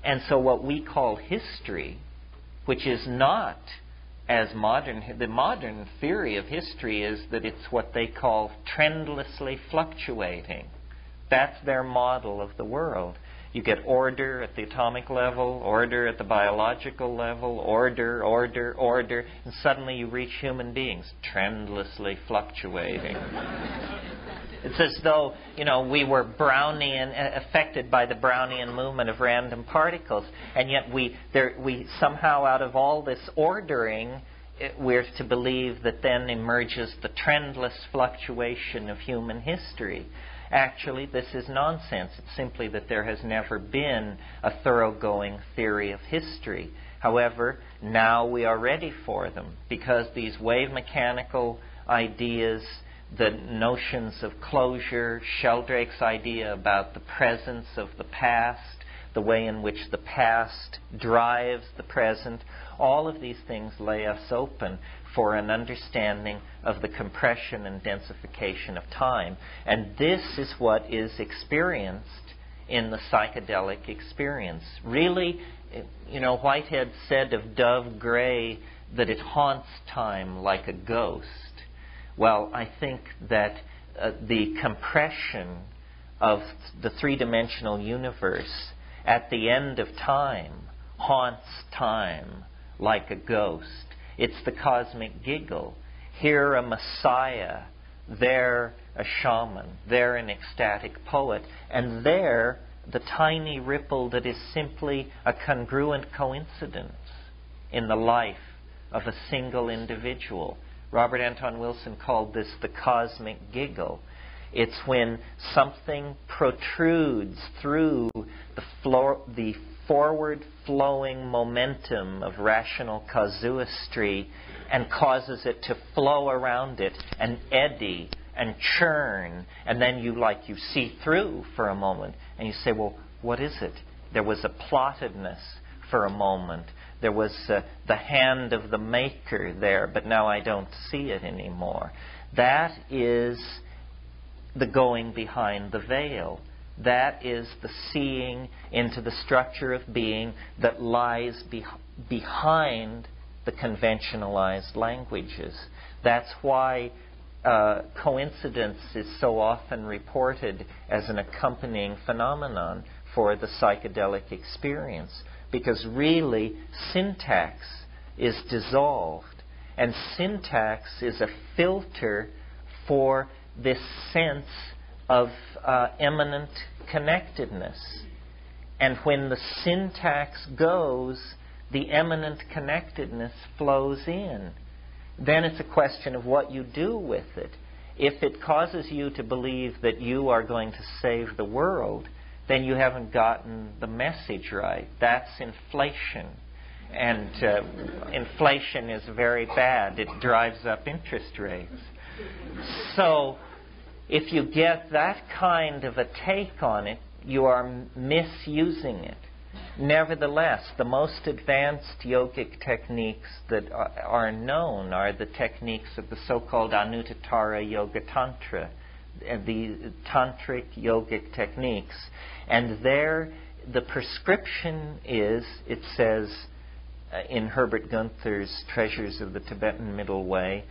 And so what we call history, which is not as modern, the modern theory of history is that it's what they call trendlessly fluctuating. That's their model of the world. You get order at the atomic level, order at the biological level, order, and suddenly you reach human beings, trendlessly fluctuating. It's as though, we were Brownian, affected by the Brownian movement of random particles, and yet we somehow, out of all this ordering, we're to believe that then emerges the trendless fluctuation of human history. Actually, this is nonsense. It's simply that there has never been a thoroughgoing theory of history. However, now we are ready for them, because these wave mechanical ideas, the notions of closure, Sheldrake's idea about the presence of the past, the way in which the past drives the present, all of these things lay us open for an understanding of the compression and densification of time. And this is what is experienced in the psychedelic experience. Really, Whitehead said of Dove Gray that it haunts time like a ghost. Well, I think that the compression of the three-dimensional universe at the end of time haunts time like a ghost. It's the cosmic giggle. Here a messiah, there a shaman, there an ecstatic poet, and there the tiny ripple that is simply a congruent coincidence in the life of a single individual. Robert Anton Wilson called this the cosmic giggle. It's when something protrudes through the forward-flowing momentum of rational casuistry and causes it to flow around it and eddy and churn, and then you see through for a moment, and you say, well, what is it? There was a plottedness for a moment. There was the hand of the maker there, but now I don't see it anymore. That is the going behind the veil. That is the seeing into the structure of being that lies behind the conventionalized languages. That's why coincidence is so often reported as an accompanying phenomenon for the psychedelic experience, because really syntax is dissolved, and syntax is a filter for this sense of immanent connectedness. And when the syntax goes, the immanent connectedness flows in. Then it's a question of what you do with it. If it causes you to believe that you are going to save the world, then you haven't gotten the message right. That's inflation. And inflation is very bad. It drives up interest rates. So if you get that kind of a take on it, you are misusing it. Nevertheless, the most advanced yogic techniques that are known are the techniques of the so-called Anuttara Yoga Tantra, the tantric yogic techniques. And there, the prescription is, it says in Herbert Gunther's Treasures of the Tibetan Middle Way,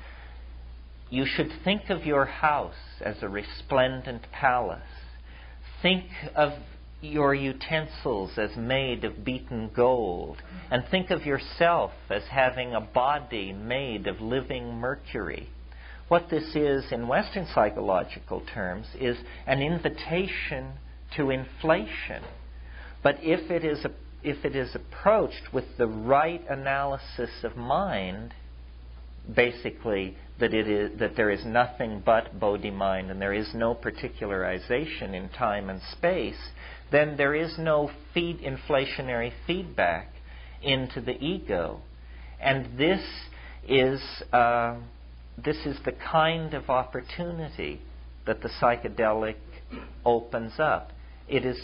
you should think of your house as a resplendent palace. Think of your utensils as made of beaten gold, and think of yourself as having a body made of living mercury. What this is in Western psychological terms is an invitation to inflation. But if it is approached with the right analysis of mind, basically that there is nothing but Bodhi mind and there is no particularization in time and space, then there is no inflationary feedback into the ego. And this is the kind of opportunity that the psychedelic opens up. It is,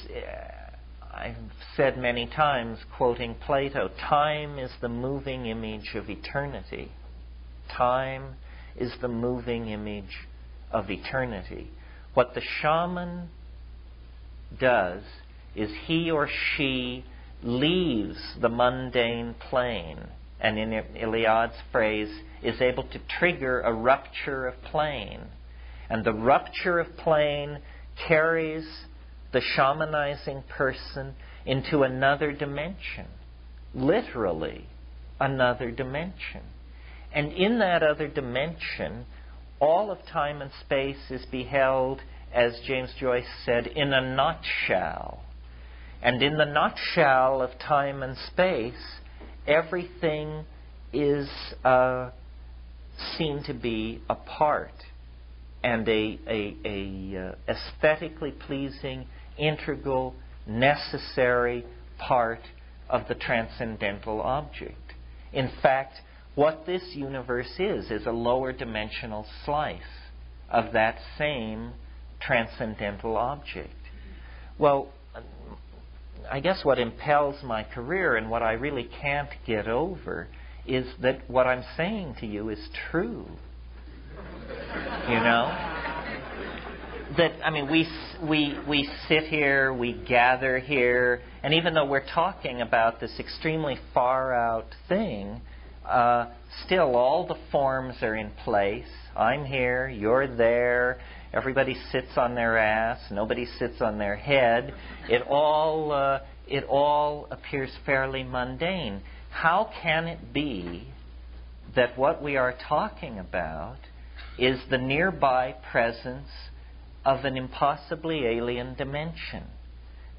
I've said many times, quoting Plato, time is the moving image of eternity. Time is the moving image of eternity. What the shaman does is he or she leaves the mundane plane, and in Iliad's phrase, is able to trigger a rupture of plane. And the rupture of plane carries the shamanizing person into another dimension, literally another dimension. And in that other dimension, all of time and space is beheld, as James Joyce said, in a nutshell. And in the nutshell of time and space, everything is seen to be a part and a aesthetically pleasing, integral, necessary part of the transcendental object. In fact, what this universe is a lower dimensional slice of that same transcendental object. Well, I guess what impels my career and what I really can't get over is that what I'm saying to you is true. You know? That, I mean, we sit here, we gather here, and even though we're talking about this extremely far out thing, still all the forms are in place. I'm here, you're there, everybody sits on their ass, nobody sits on their head. It all appears fairly mundane. How can it be that what we are talking about is the nearby presence of an impossibly alien dimension?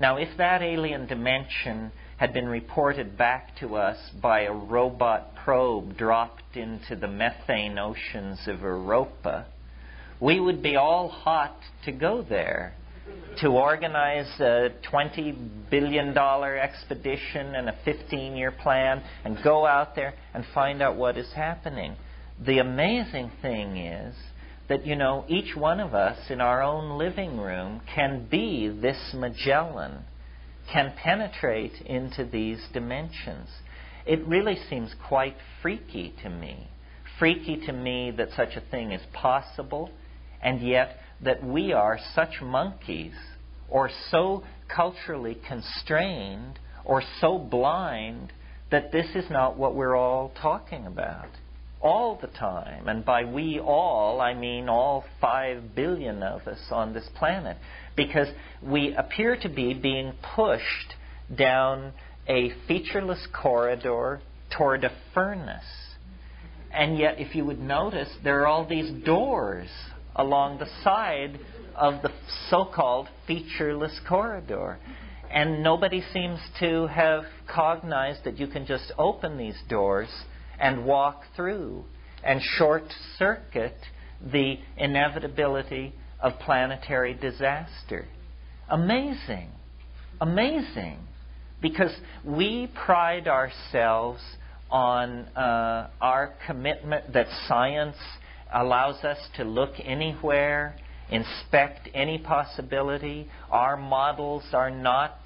Now, if that alien dimension had been reported back to us by a robot probe dropped into the methane oceans of Europa, we would be all hot to go there, to organize a $20 billion expedition and a 15-year plan and go out there and find out what is happening. The amazing thing is that, you know, each one of us in our own living room can be this Magellan, can penetrate into these dimensions. It really seems quite freaky to me. Freaky to me that such a thing is possible, and yet that we are such monkeys, or so culturally constrained, or so blind, that this is not what we're all talking about all the time. And by we all, I mean all 5 billion of us on this planet. Because we appear to be being pushed down a featureless corridor toward a furnace. And yet, if you would notice, there are all these doors along the side of the so-called featureless corridor. And nobody seems to have cognized that you can just open these doors and walk through and short-circuit the inevitability of planetary disaster. Amazing. Amazing. Because we pride ourselves on our commitment that science allows us to look anywhere, inspect any possibility. Our models are not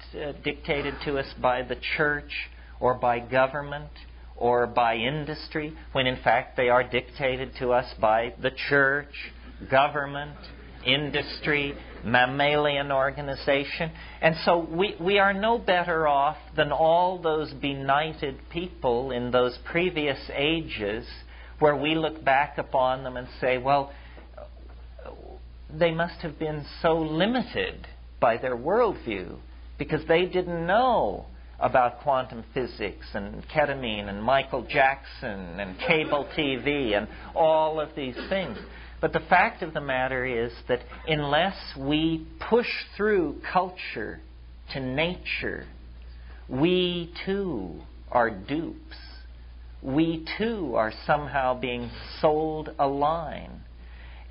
dictated to us by the church or by government or by industry, when in fact they are dictated to us by the church, government, industry, mammalian organization. And so we are no better off than all those benighted people in those previous ages, where we look back upon them and say, well, they must have been so limited by their worldview because they didn't know about quantum physics and ketamine and Michael Jackson and cable TV and all of these things. But the fact of the matter is that unless we push through culture to nature, we too are dupes. We too are somehow being sold a line.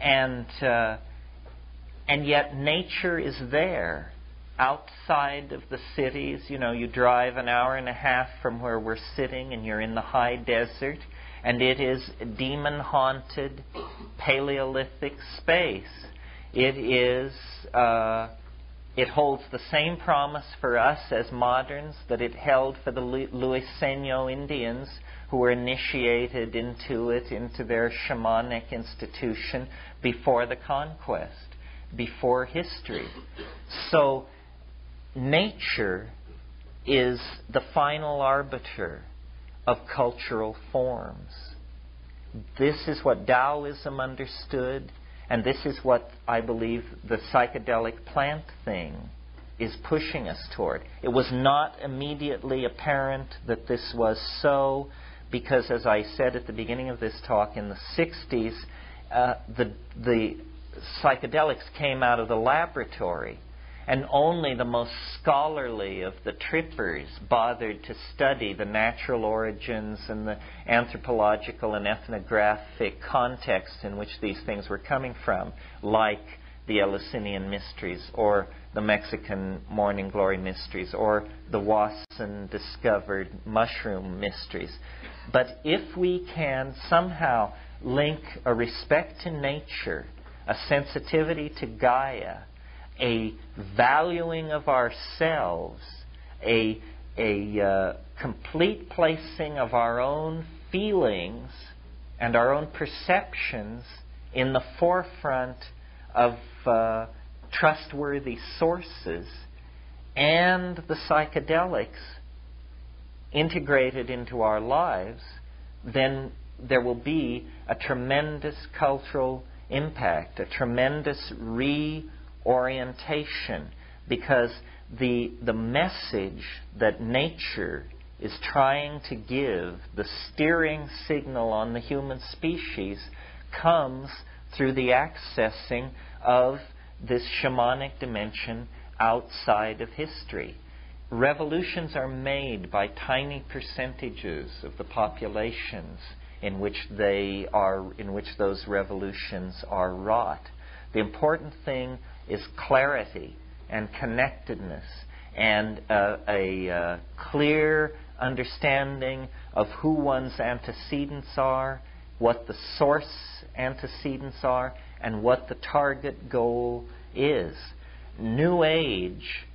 And yet nature is there, outside of the cities. You know, you drive an hour and a half from where we're sitting and you're in the high desert, and it is demon-haunted Paleolithic space. It holds the same promise for us as moderns that it held for the Luiseno Indians, who were initiated into it, into their shamanic institution before the conquest, before history. So nature is the final arbiter of cultural forms. This is what Taoism understood, and this is what I believe the psychedelic plant thing is pushing us toward. It was not immediately apparent that this was so, because as I said at the beginning of this talk, in the 60s, the psychedelics came out of the laboratory, and only the most scholarly of the trippers bothered to study the natural origins and the anthropological and ethnographic context in which these things were coming from, like the Eleusinian mysteries or the Mexican morning glory mysteries or the Wasson-discovered mushroom mysteries. But if we can somehow link a respect to nature, a sensitivity to Gaia, a valuing of ourselves, a complete placing of our own feelings and our own perceptions in the forefront of trustworthy sources, and the psychedelics integrated into our lives, then there will be a tremendous cultural impact, a tremendous reorientation, because the message that nature is trying to give, the steering signal on the human species, comes through the accessing of this shamanic dimension outside of history. Revolutions are made by tiny percentages of the populations in which those revolutions are wrought. The important thing is clarity and connectedness and a clear understanding of who one's antecedents are, what the source antecedents are, and what the target goal is. New Age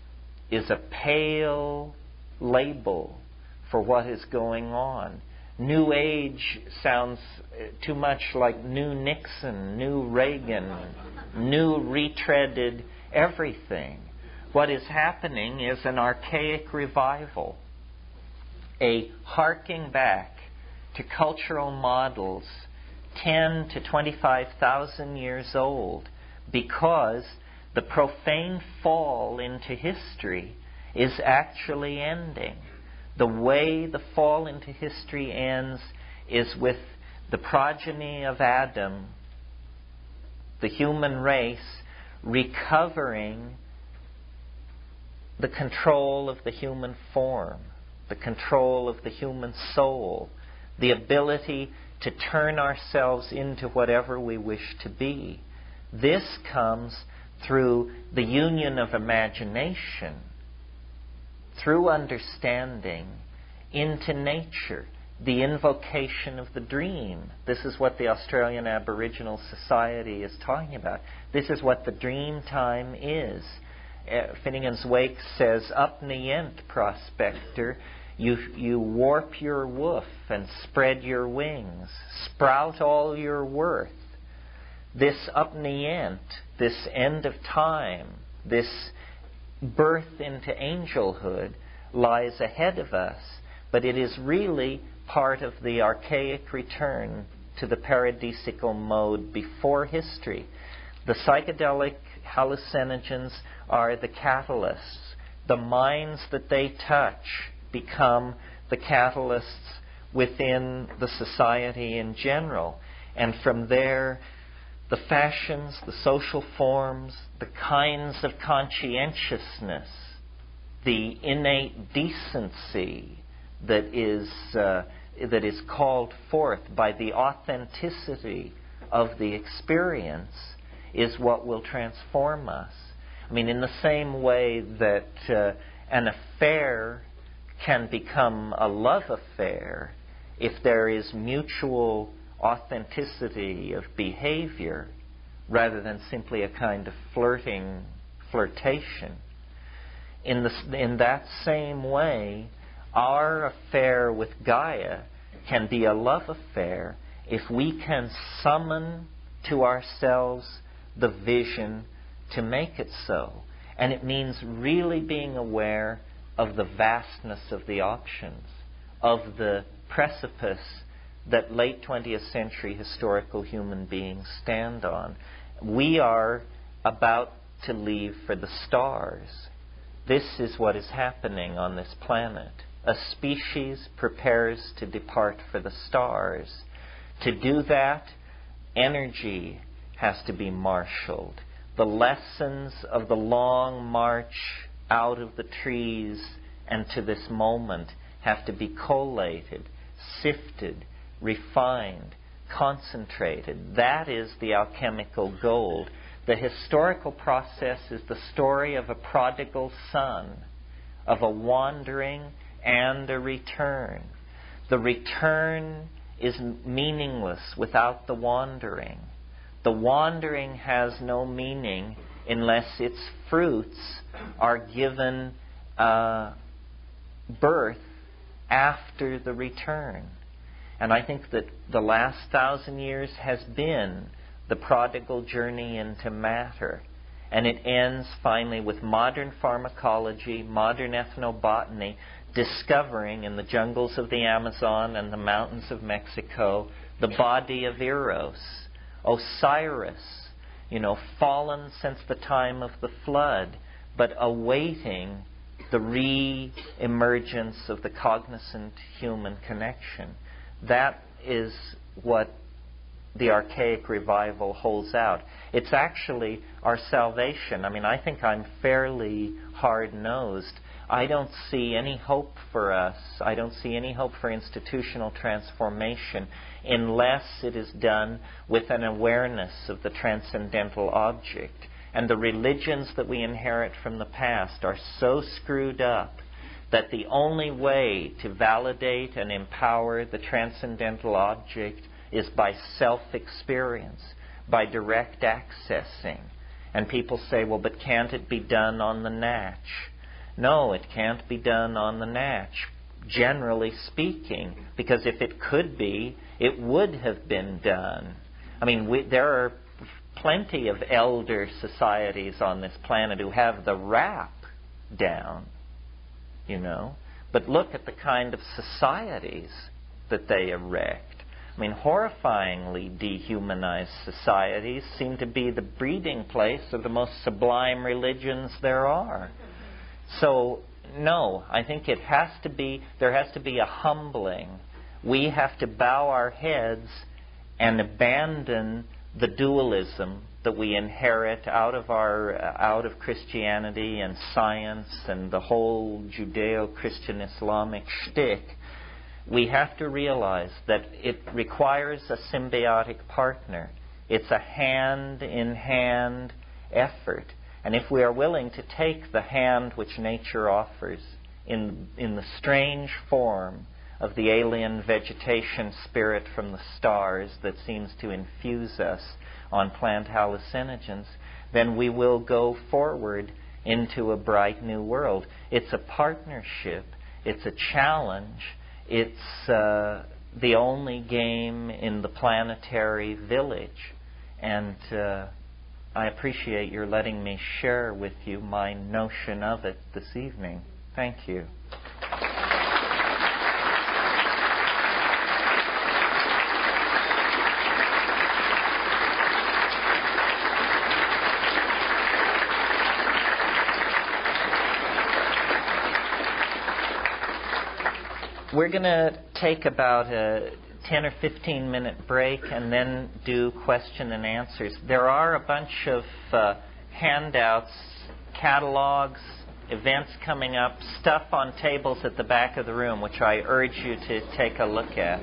is a pale label for what is going on. New Age sounds too much like New Nixon, New Reagan, New retreaded everything. What is happening is an archaic revival, a harking back to cultural models 10 to 25,000 years old, because the profane fall into history is actually ending. The way the fall into history ends is with the progeny of Adam, the human race, recovering the control of the human form, the control of the human soul, the ability to turn ourselves into whatever we wish to be. This comes through the union of imagination, through understanding, into nature, the invocation of the dream. This is what the Australian Aboriginal Society is talking about. This is what the dream time is. Finnegan's Wake says, "Up nient, prospector, you warp your woof and spread your wings, sprout all your worth." This upnient, this end of time, this birth into angelhood lies ahead of us, but it is really part of the archaic return to the paradisical mode before history. The psychedelic hallucinogens are the catalysts. The minds that they touch become the catalysts within the society in general. And from there, the fashions, the social forms, the kinds of conscientiousness, the innate decency that is called forth by the authenticity of the experience is what will transform us. I mean, in the same way that an affair can become a love affair if there is mutual authenticity of behavior rather than simply a kind of flirtation. In that same way, our affair with Gaia can be a love affair if we can summon to ourselves the vision to make it so. And it means really being aware of the vastness of the options, of the precipice that late 20th century historical human beings stand on. We are about to leave for the stars. This is what is happening on this planet. A species prepares to depart for the stars. To do that, energy has to be marshaled. The lessons of the long march out of the trees and to this moment have to be collated, sifted, refined, concentrated. That is the alchemical gold. The historical process is the story of a prodigal son, of a wandering and a return. The return is meaningless without the wandering. The wandering has no meaning unless its fruits are given birth after the return. And I think that the last 1,000 years has been the prodigal journey into matter. And it ends finally with modern pharmacology, modern ethnobotany, discovering in the jungles of the Amazon and the mountains of Mexico the body of Eros, Osiris, fallen since the time of the flood, but awaiting the re-emergence of the cognizant human connection. That is what the archaic revival holds out. It's actually our salvation. I think I'm fairly hard-nosed. I don't see any hope for us. I don't see any hope for institutional transformation unless it is done with an awareness of the transcendental object. And the religions that we inherit from the past are so screwed up that the only way to validate and empower the transcendental object is by self-experience, by direct accessing. And people say, well, but can't it be done on the natch? No, it can't be done on the natch, generally speaking, because if it could be, it would have been done. There are plenty of elder societies on this planet who have the rap down, But look at the kind of societies that they erect. Horrifyingly dehumanized societies seem to be the breeding place of the most sublime religions there are. So, no, I think there has to be a humbling. We have to bow our heads and abandon the dualism that we inherit out of Christianity and science and the whole Judeo-Christian Islamic shtick. We have to realize that it requires a symbiotic partner. It's a hand-in-hand effort. And if we are willing to take the hand which nature offers in the strange form of the alien vegetation spirit from the stars that seems to infuse us on plant hallucinogens, then we will go forward into a bright new world. It's a partnership. It's a challenge. It's the only game in the planetary village. And I appreciate your letting me share with you my notion of it this evening. Thank you. We're going to take about a 10 or 15 minute break and then do question and answers. There are a bunch of handouts, catalogs, events coming up, stuff on tables at the back of the room, which I urge you to take a look at.